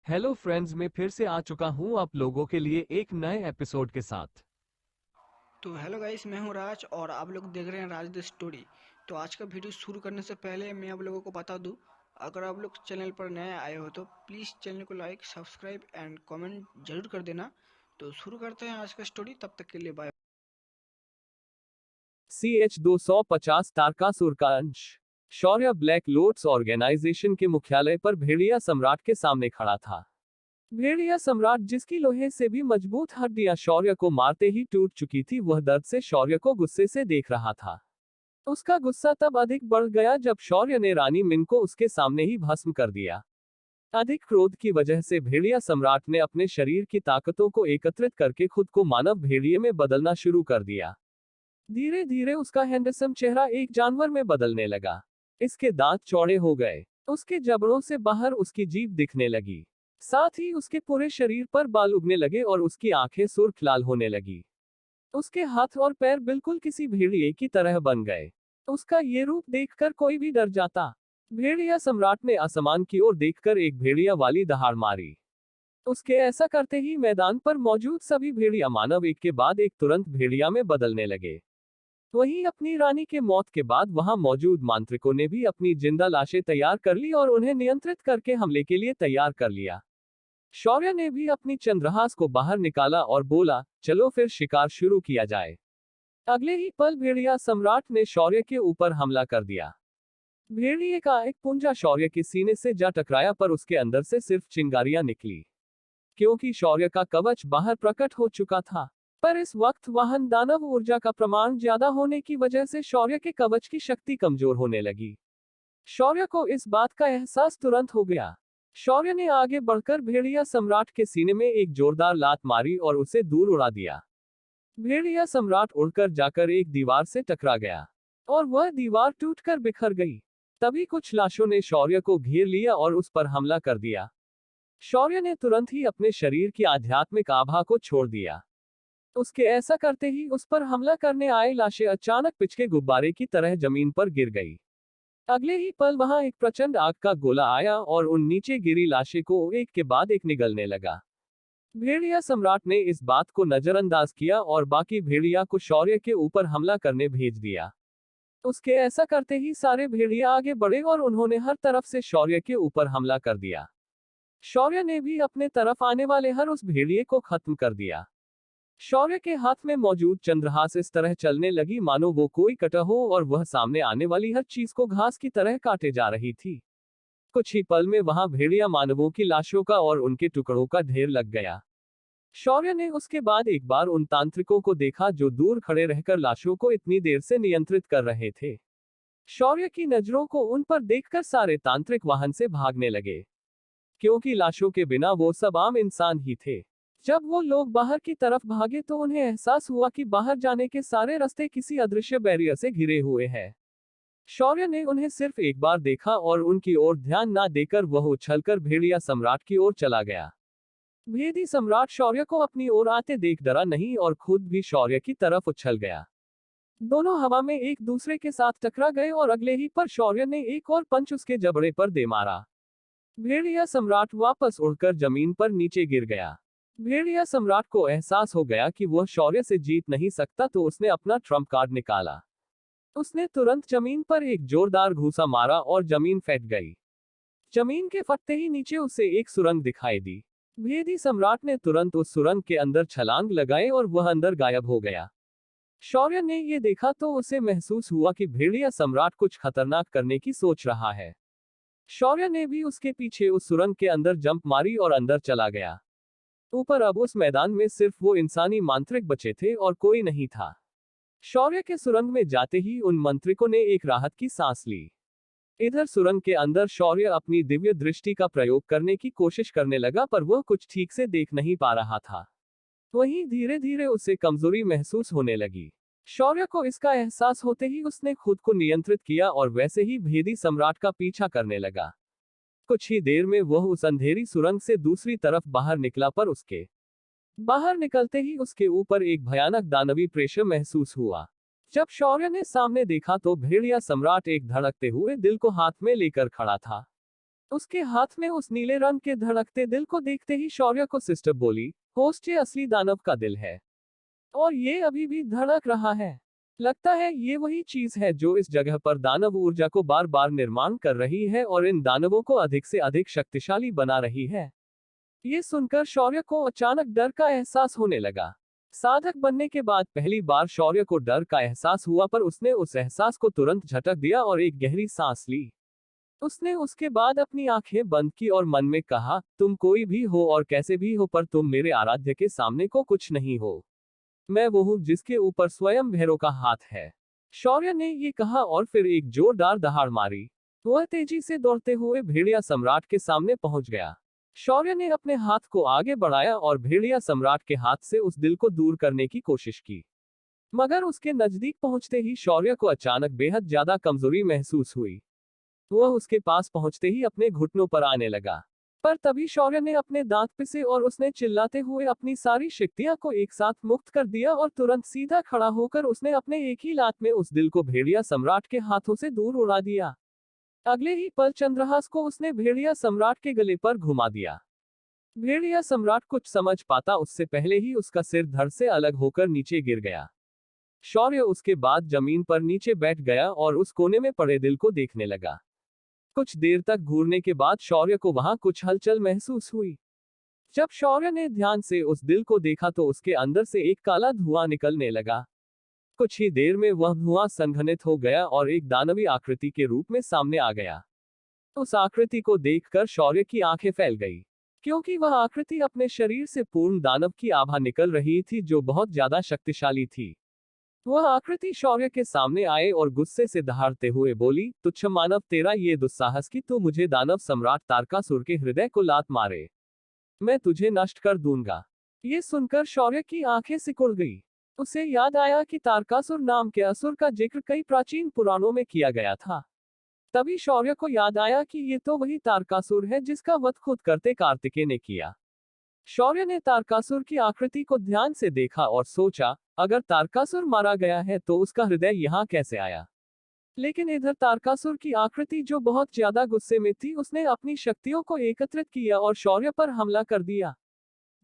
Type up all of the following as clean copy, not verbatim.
Hello friends, मैं फिर से आ चुका हूं आप लोगों के लिए एक नए एपिसोड के साथ। तो हेलो गाइस, मैं हूं राज और आप लोग देख रहे हैं राज द स्टोरी। तो आज का वीडियो शुरू करने से पहले मैं आप लोगों को बता दूं, अगर आप लोग चैनल पर नए आए हो तो प्लीज़ चैनल को लाइक सब्सक्राइब एंड कमेंट जरूर कर देना। तो शुरू करते हैं आज का स्टोरी, तब तक के लिए बाय। CH-250 तारकासुर का अंश। शौर्य ब्लैक लोट्स ऑर्गेनाइजेशन के मुख्यालय पर भेड़िया सम्राट के सामने खड़ा था। भेड़िया सम्राट, जिसकी लोहे से भी मजबूत हड्डियां शौर्य को मारते ही टूट चुकी थी, वह दर्द से शौर्य को गुस्से से देख रहा था। उसका गुस्सा तब अधिक बढ़ गया जब शौर्य ने रानी मिन को उसके सामने ही भस्म कर दिया। अधिक क्रोध की वजह से भेड़िया सम्राट ने अपने शरीर की ताकतों को एकत्रित करके खुद को मानव भेड़िए में बदलना शुरू कर दिया। धीरे धीरे उसका हैंडसम चेहरा एक जानवर में बदलने लगा। इसके दांत चौड़े हो गए, उसके जबड़ों से बाहर उसकी जीभ दिखने लगी। साथ ही उसके पूरे शरीर पर बाल उगने लगे और उसकी आंखें सुर्ख लाल होने लगी। उसके हाथ और पैर बिल्कुल किसी भेड़िए की तरह बन गए। उसका ये रूप देखकर कोई भी डर जाता। भेड़िया सम्राट ने आसमान की ओर देखकर एक भेड़िया वाली दहाड़ मारी। उसके ऐसा करते ही मैदान पर मौजूद सभी भेड़िया मानव एक के बाद एक तुरंत भेड़िया में बदलने लगे। वहीं अपनी रानी के मौत के बाद वहां मौजूद मांत्रिकों ने भी अपनी जिंदा लाशें तैयार कर ली और उन्हें नियंत्रित करके हमले के लिए तैयार कर लिया। शौर्य ने भी अपनी चंद्रहास को बाहर निकाला और बोला, चलो फिर शिकार शुरू किया जाए। अगले ही पल भेड़िया सम्राट ने शौर्य के ऊपर हमला कर दिया। भेड़िए का एक पुंजा शौर्य के सीने से जा टकराया, पर उसके अंदर से सिर्फ चिंगारियां निकली, क्योंकि शौर्य का कवच बाहर प्रकट हो चुका था। पर इस वक्त वाहन दानव ऊर्जा का प्रमाण ज्यादा होने की वजह से शौर्य के कवच की शक्ति कमजोर होने लगी। शौर्य को इस बात का एहसास तुरंत हो गया। शौर्य ने आगे बढ़कर भेड़िया सम्राट के सीने में एक जोरदार लात मारी और उसे दूर उड़ा दिया। भेड़िया सम्राट उड़कर जाकर एक दीवार से टकरा गया और वह दीवार टूटकर बिखर गई। तभी कुछ लाशों ने शौर्य को घेर लिया और उस पर हमला कर दिया। शौर्य ने तुरंत ही अपने शरीर की आध्यात्मिक आभा को छोड़ दिया। उसके ऐसा करते ही उस पर हमला करने आए लाशें अचानक पिचके गुब्बारे की तरह जमीन पर गिर गई। अगले ही पल वहां एक प्रचंड आग का गोला आया और उन नीचे गिरी लाशें को एक के बाद एक निगलने लगा। भेड़िया सम्राट ने इस बात को नजरअंदाज किया और बाकी भेड़िया को शौर्य के ऊपर हमला करने भेज दिया। उसके ऐसा करते ही सारे भेड़िया आगे बढ़े और उन्होंने हर तरफ से शौर्य के ऊपर हमला कर दिया। शौर्य ने भी अपने तरफ आने वाले हर उस भेड़िए को खत्म कर दिया। शौर्य के हाथ में मौजूद चंद्रहास इस तरह चलने लगी मानो वो कोई कटा हो और वह सामने आने वाली हर चीज को घास की तरह काटे जा रही थी। कुछ ही पल में वहां भेड़िया मानवों की लाशों का और उनके टुकड़ों का ढेर लग गया। शौर्य ने उसके बाद एक बार उन तांत्रिकों को देखा जो दूर खड़े रहकर लाशों को इतनी देर से नियंत्रित कर रहे थे। शौर्य की नजरों को उन पर देखकर सारे तांत्रिक वाहन से भागने लगे, क्योंकि लाशों के बिना वो सब आम इंसान ही थे। जब वो लोग बाहर की तरफ भागे तो उन्हें एहसास हुआ कि बाहर जाने के सारे रास्ते किसी अदृश्य बैरियर से घिरे हुए हैं। शौर्य ने उन्हें सिर्फ एक बार देखा और उनकी ओर ध्यान ना देकर वह उछलकर भेड़िया सम्राट की ओर चला गया। भेदी सम्राट शौर्य को अपनी ओर आते देख डरा नहीं और खुद भी शौर्य की तरफ उछल गया। दोनों हवा में एक दूसरे के साथ टकरा गए और अगले ही पर शौर्य ने एक और पंच उसके जबड़े पर दे मारा। भेड़िया सम्राट वापस उड़कर जमीन पर नीचे गिर गया। भेड़िया सम्राट को एहसास हो गया कि वह शौर्य से जीत नहीं सकता, तो उसने अपना ट्रम्प कार्ड निकाला। उसने तुरंत जमीन पर एक जोरदार घूसा मारा और जमीन फट गई। जमीन के फटते ही नीचे उसे एक सुरंग दिखाई दी। भेदी सम्राट ने तुरंत उस सुरंग के अंदर छलांग लगाई और वह अंदर गायब हो गया। शौर्य ने ये देखा तो उसे महसूस हुआ कि भेड़िया सम्राट कुछ खतरनाक करने की सोच रहा है। शौर्य ने भी उसके पीछे उस सुरंग के अंदर जंप मारी और अंदर चला गया। ऊपर अब उस मैदान में सिर्फ वो इंसानी मांत्रिक बचे थे और कोई नहीं था। शौर्य के सुरंग में जाते ही उन मंत्रिकों ने एक राहत की सांस ली। इधर सुरंग के अंदर शौर्य अपनी दिव्य दृष्टि का प्रयोग करने की कोशिश करने लगा, पर वह कुछ ठीक से देख नहीं पा रहा था। वहीं धीरे धीरे उसे कमजोरी महसूस होने लगी। शौर्य को इसका एहसास होते ही उसने खुद को नियंत्रित किया और वैसे ही भेदी सम्राट का पीछा करने लगा। कुछ ही देर में वह उस अंधेरी सुरंग से दूसरी तरफ बाहर निकला, पर उसके बाहर निकलते ही उसके ऊपर एक भयानक दानवी प्रेशर महसूस हुआ। जब शौर्य ने सामने देखा तो भेड़िया सम्राट एक धड़कते हुए दिल को हाथ में लेकर खड़ा था। उसके हाथ में उस नीले रंग के धड़कते दिल को देखते ही शौर्य को सिस्टर बोली, होस्ट, ये असली दानव का दिल है और ये अभी भी धड़क रहा है। लगता है ये वही चीज है जो इस जगह पर दानव ऊर्जा को बार बार निर्माण कर रही है और इन दानवों को अधिक से अधिक शक्तिशाली बना रही है। ये सुनकर शौर्य को अचानक डर का एहसास होने लगा। साधक बनने के बाद पहली बार शौर्य को डर का एहसास हुआ, पर उसने उस एहसास को तुरंत झटक दिया और एक गहरी सांस ली। उसने उसके बाद अपनी आंखें बंद की और मन में कहा, तुम कोई भी हो और कैसे भी हो, पर तुम मेरे आराध्य के सामने को कुछ नहीं हो। मैं वो हूं जिसके ऊपर स्वयं भैरव का हाथ है। शौर्य ने ये कहा और फिर एक जोरदार दहाड़ मारी। वह तेजी से दौड़ते हुए भेड़िया सम्राट के सामने पहुंच गया। शौर्य ने अपने हाथ को आगे बढ़ाया और भेड़िया सम्राट के हाथ से उस दिल को दूर करने की कोशिश की, मगर उसके नजदीक पहुंचते ही शौर्य को अचानक बेहद ज्यादा कमजोरी महसूस हुई। वह उसके पास पहुंचते ही अपने घुटनों पर आने लगा, पर तभी शौर्य ने अपने दांत पिसे और उसने चिल्लाते हुए अपनी सारी शक्तियां को एक साथ मुक्त कर दिया और तुरंत सीधा खड़ा होकर उसने अपने एक ही लात में उस दिल को भेड़िया सम्राट के हाथों से दूर उड़ा दिया। अगले ही पल चंद्रहास को उसने भेड़िया सम्राट के गले पर घुमा दिया। भेड़िया सम्राट कुछ समझ पाता उससे पहले ही उसका सिर धड़ से अलग होकर नीचे गिर गया। शौर्य उसके बाद जमीन पर नीचे बैठ गया और उस कोने में पड़े दिल को देखने लगा। कुछ देर तक घूरने के बाद शौर्य को वहां कुछ हलचल महसूस हुई। जब शौर्य ने ध्यान से उस दिल को देखा तो उसके अंदर से एक काला धुआं निकलने लगा। कुछ ही देर में वह धुआं संघनित हो गया और एक दानवी आकृति के रूप में सामने आ गया। उस आकृति को देखकर शौर्य की आंखें फैल गई, क्योंकि वह आकृति अपने शरीर से पूर्ण दानव की आभा निकल रही थी जो बहुत ज्यादा शक्तिशाली थी। वह आकृति शौर्य के सामने आए और गुस्से से दहाड़ते हुए बोली, तुच्छ मानव, तेरा ये दुस्साहस कि तू मुझे दानव सम्राट तारकासुर के हृदय को लात मारे। मैं तुझे नष्ट कर दूंगा। ये सुनकर शौर्य की आंखें सिकुड़ गई। उसे याद आया कि तारकासुर नाम के असुर का जिक्र कई प्राचीन पुराणों में किया गया था। तभी शौर्य को याद आया कि ये तो वही तारकासुर है जिसका वध खुद करते कार्तिकेय ने किया। शौर्य ने तारकासुर की आकृति को ध्यान से देखा और सोचा, अगर तारकासुर मारा गया है तो उसका हृदय यहाँ कैसे आया। लेकिन इधर तारकासुर की आकृति जो बहुत ज्यादा गुस्से में थी, उसने अपनी शक्तियों को एकत्रित किया और शौर्य पर हमला कर दिया।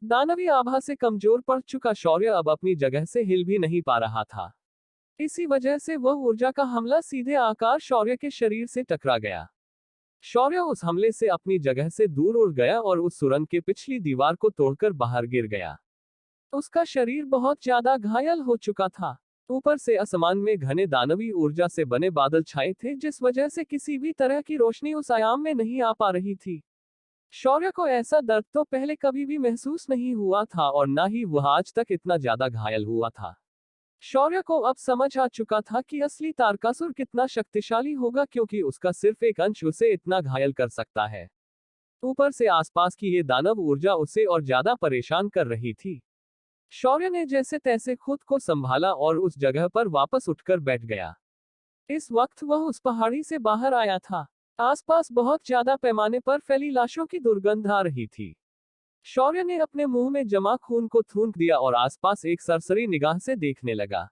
दानवी आभा से कमजोर पड़ चुका शौर्य अब अपनी जगह से हिल भी नहीं पा रहा था। इसी वजह से वह ऊर्जा का हमला सीधे आकार शौर्य के शरीर से टकरा गया। शौर्य उस हमले से अपनी जगह से दूर उड़ गया और उस सुरंग के पिछली दीवार को तोड़कर बाहर गिर गया। उसका शरीर बहुत ज्यादा घायल हो चुका था। ऊपर से आसमान में घने दानवी ऊर्जा से बने बादल छाए थे, जिस वजह से किसी भी तरह की रोशनी उस आयाम में नहीं आ पा रही थी। शौर्य को ऐसा दर्द तो पहले कभी भी महसूस नहीं हुआ था और ना ही वह आज तक इतना ज्यादा घायल हुआ था। शौर्य को अब समझ आ चुका था कि असली तारकासुर कितना शक्तिशाली होगा, क्योंकि उसका सिर्फ एक अंश उसे इतना घायल कर सकता है। ऊपर से आसपास की ये दानव ऊर्जा उसे और ज्यादा परेशान कर रही थी। शौर्य ने जैसे तैसे खुद को संभाला और उस जगह पर वापस उठकर बैठ गया। इस वक्त वह उस पहाड़ी से बाहर आया था। आसपास बहुत ज्यादा पैमाने पर फैली लाशों की दुर्गंध आ रही थी। शौर्य ने अपने मुंह में जमा खून को थूक दिया और आसपास एक सरसरी निगाह से देखने लगा।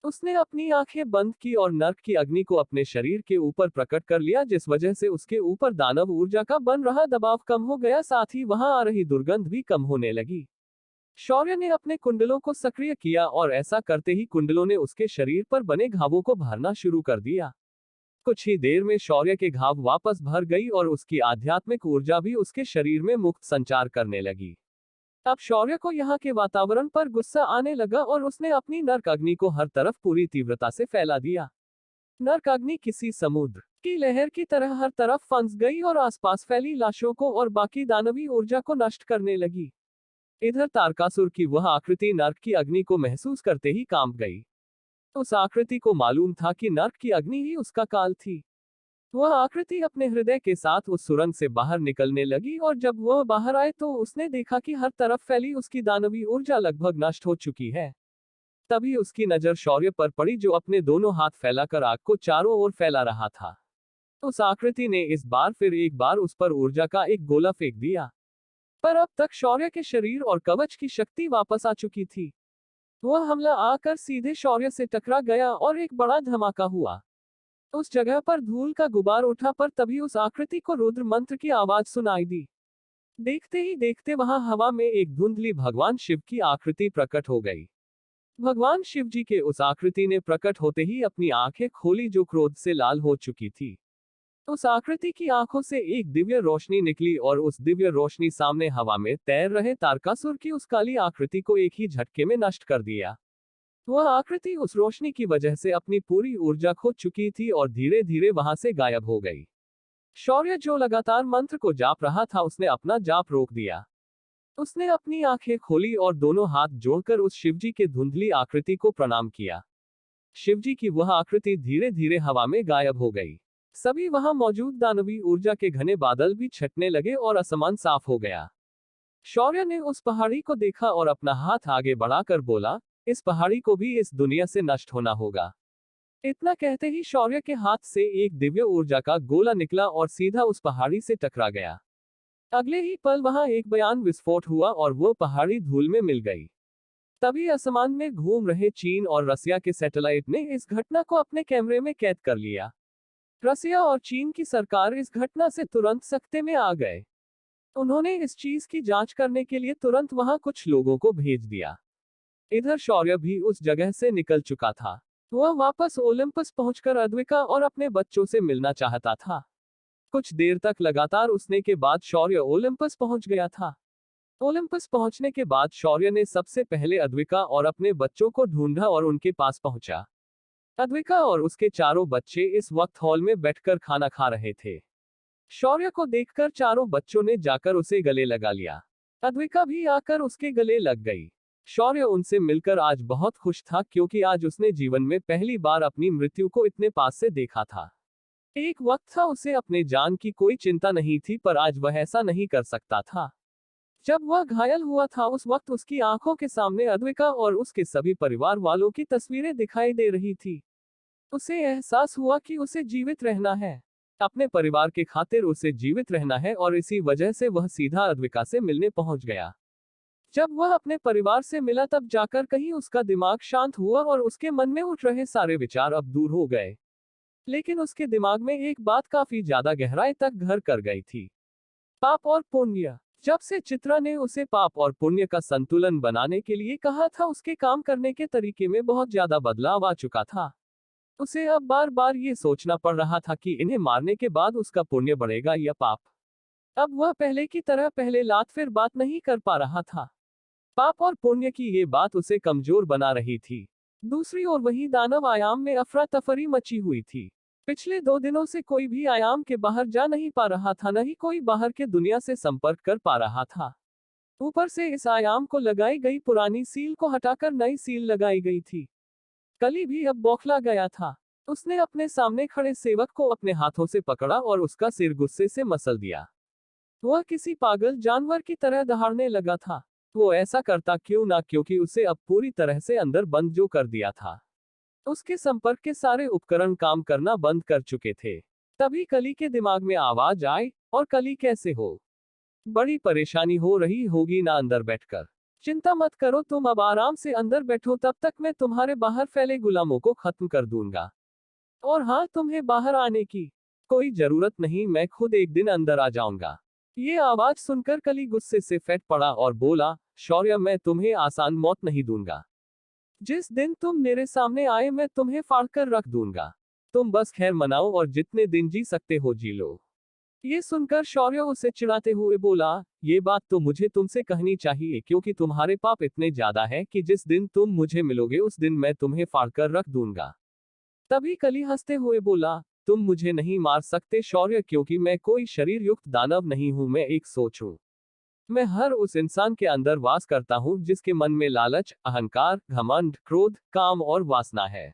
उसने अपनी आंखें बंद की और नर्क की अग्नि को अपने शरीर के ऊपर प्रकट कर लिया, जिस वजह से उसके ऊपर दानव ऊर्जा का बन रहा दबाव कम हो गया, साथ ही वहां आ रही दुर्गंध भी कम होने लगी। शौर्य ने अपने कुंडलों को सक्रिय किया और ऐसा करते ही कुंडलों ने उसके शरीर पर बने घावों को भरना शुरू कर दिया। कुछ ही देर में शौर्य के घाव वापस भर गई और उसकी आध्यात्मिक ऊर्जा भी उसके शरीर में मुक्त संचार करने लगी। अब शौर्य को यहाँ के वातावरण पर गुस्सा आने लगा और उसने अपनी नर्क अग्नि को हर तरफ पूरी तीव्रता से फैला दिया। नर्क अग्नि किसी समुद्र की लहर की तरह हर तरफ फंस गई और आसपास फैली लाशों को और बाकी दानवी ऊर्जा को नष्ट करने लगी। इधर तारकासुर की वह आकृति नर्क की अग्नि को महसूस करते ही कांप गई। उस आकृति को मालूम था कि नर्क की अग्नि ही उसका काल थी। वह आकृति अपने हृदय के साथ उस सुरंग से बाहर निकलने लगी और जब वह बाहर आए तो उसने देखा कि हर तरफ फैली उसकी दानवी ऊर्जा लगभग नष्ट हो चुकी है। तभी उसकी नजर शौर्य पर पड़ी, जो अपने दोनों हाथ फैलाकर आग को चारों ओर फैला रहा था। उस आकृति ने इस बार फिर एक बार उस पर ऊर्जा का एक गोला फेंक दिया, पर अब तक शौर्य के शरीर और कवच की शक्ति वापस आ चुकी थी। वह हमला आकर सीधे शौर्य से टकरा गया और एक बड़ा धमाका हुआ। उस जगह पर धूल का गुबार उठा पर तभी उस आकृति को रुद्र मंत्र की आवाज सुनाई दी। देखते ही देखते वहां हवा में एक धुंधली भगवान शिव की आकृति प्रकट हो गई। भगवान शिव जी के उस आकृति ने प्रकट होते ही अपनी आंखें खोली जो क्रोध से लाल हो चुकी थी। उस आकृति की आंखों से एक दिव्य रोशनी निकली और उस दिव्य रोशनी सामने हवा में तैर रहे तारकासुर की उस काली आकृति को एक ही झटके में नष्ट कर दिया। वह आकृति उस रोशनी की वजह से अपनी पूरी ऊर्जा खो चुकी थी और धीरे धीरे वहां से गायब हो गई। शौर्य जो लगातार मंत्र को जाप रहा था उसने अपना जाप रोक दिया। उसने अपनी आंखें खोली और दोनों हाथ जोड़कर उस शिवजी के धुंधली आकृति को प्रणाम किया। शिवजी की वह आकृति धीरे धीरे हवा में गायब हो गई। सभी वहां मौजूद दानवी ऊर्जा के घने बादल भी छटने लगे और आसमान साफ हो गया। शौर्य ने उस पहाड़ी को देखा और अपना हाथ आगे बढ़ाकर बोला, इस पहाड़ी को भी इस दुनिया से नष्ट होना होगा। इतना कहते ही शौर्य के हाथ से एक दिव्य ऊर्जा का गोला निकला और सीधा उस पहाड़ी से टकरा गया। अगले ही पल वहां एक भयानक विस्फोट हुआ और वो पहाड़ी धूल में मिल गई। तभी आसमान में घूम रहे चीन और रसिया के सैटेलाइट ने इस घटना को अपने कैमरे में कैद कर लिया। रसिया और चीन की सरकार इस घटना से तुरंत सख्ते में आ गए। उन्होंने इस चीज की जांच करने के लिए तुरंत वहां कुछ लोगों को भेज दिया। इधर शौर्य भी उस जगह से निकल चुका था। वह वापस ओलंपस पहुंचकर अद्विका और अपने बच्चों से मिलना चाहता था। कुछ देर तक लगातार उसने के बाद शौर्य ओलंपस पहुंच गया था। ओलंपस पहुंचने के बाद शौर्य ने सबसे पहले अद्विका और अपने बच्चों को ढूंढा और उनके पास पहुंचा। अद्विका और उसके चारों बच्चे इस वक्त हॉल में बैठकर खाना खा रहे थे। शौर्य को देखकर चारों बच्चों ने जाकर उसे गले लगा लिया। अद्विका भी आकर उसके गले लग गई। शौर्य उनसे मिलकर आज बहुत खुश था क्योंकि आज उसने जीवन में पहली बार अपनी मृत्यु को इतने पास से देखा था। एक वक्त था उसे अपने जान की कोई चिंता नहीं थी पर आज वह ऐसा नहीं कर सकता था। जब वह घायल हुआ था उस वक्त उसकी आंखों के सामने अद्विका और उसके सभी परिवार वालों की तस्वीरें दिखाई दे रही थी। उसे एहसास हुआ कि उसे जीवित रहना है, अपने परिवार के खातिर उसे जीवित रहना है और इसी वजह से वह सीधा अद्विका से मिलने पहुंच गया। जब वह अपने परिवार से मिला तब जाकर कहीं उसका दिमाग शांत हुआ और उसके मन में उठ रहे सारे विचार अब दूर हो गए। लेकिन उसके दिमाग में एक बात काफी ज्यादा गहराई तक घर कर गई थी, पाप और पुण्य। जब से चित्रा ने उसे पाप और पुण्य का संतुलन बनाने के लिए कहा था उसके काम करने के तरीके में बहुत ज्यादा बदलाव आ चुका था। उसे अब बार बार ये सोचना पड़ रहा था कि इन्हें मारने के बाद उसका पुण्य बढ़ेगा या पाप। अब वह पहले की तरह पहले लात फिर बात नहीं कर पा रहा था। पाप और पुण्य की ये बात उसे कमजोर बना रही थी। दूसरी ओर वही दानव आयाम में अफरा तफरी मची हुई थी। पिछले 2 दिनों से कोई भी आयाम के बाहर जा नहीं पा रहा था, न ही कोई बाहर के दुनिया से संपर्क कर पा रहा था। ऊपर से इस आयाम को लगाई गई पुरानी सील को हटाकर नई सील लगाई गई थी। कली भी अब बौखला गया था। उसने अपने सामने खड़े सेवक को अपने हाथों से पकड़ा और उसका सिर गुस्से से मसल दिया। वह किसी पागल जानवर की तरह दहाड़ने लगा था। वो ऐसा करता क्यों ना, क्योंकि उसे अब पूरी तरह से अंदर बंद जो कर दिया था। उसके संपर्क के सारे उपकरण काम करना बंद कर चुके थे। तभी कली के दिमाग में आवाज आई, और कली कैसे हो? बड़ी परेशानी हो रही होगी ना अंदर बैठकर। चिंता मत करो, तुम अब आराम से अंदर बैठो, तब तक मैं तुम्हारे बाहर फैले गुलामों को खत्म कर दूंगा। और हाँ, तुम्हें बाहर आने की कोई जरूरत नहीं, मैं खुद एक दिन अंदर आ जाऊंगा। ये आवाज सुनकर कली गुस्से से फट पड़ा और बोला, शौर्य, मैं तुम्हें आसान मौत नहीं दूंगा। जिस दिन तुम मेरे सामने आए मैं तुम्हें फाड़ कर रख दूंगा। तुम बस खैर मनाओ और जितने दिन जी सकते हो जी लो। ये सुनकर शौर्य उसे चिढ़ाते हुए बोला, ये बात तो मुझे तुमसे कहनी चाहिए क्योंकि तुम्हारे पाप इतने ज्यादा है कि जिस दिन तुम मुझे मिलोगे उस दिन मैं तुम्हें फाड़ कर रख दूंगा। तभी कली हंसते हुए बोला, तुम मुझे नहीं मार सकते शौर्य, क्योंकि मैं कोई शरीर युक्त दानव नहीं हूं, मैं एक सोच हूं। मैं हर उस इंसान के अंदर वास करता हूं जिसके मन में लालच, अहंकार, घमंड, क्रोध, काम और वासना है।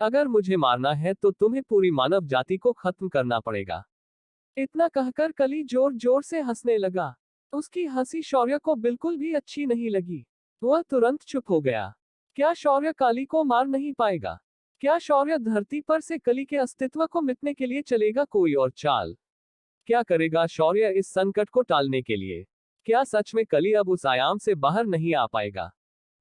अगर मुझे मारना है तो तुम्हें पूरी मानव जाति को खत्म करना पड़ेगा। इतना कहकर कली जोर जोर से हंसने लगा। उसकी हंसी शौर्य को बिल्कुल भी अच्छी नहीं लगी। वह तुरंत चुप हो गया। क्या शौर्य काली को मार नहीं पाएगा? क्या शौर्य धरती पर से कली के अस्तित्व को मिटने के लिए चलेगा कोई और चाल? क्या करेगा शौर्य इस संकट को टालने के लिए? क्या सच में कली अब उस आयाम से बाहर नहीं आ पाएगा?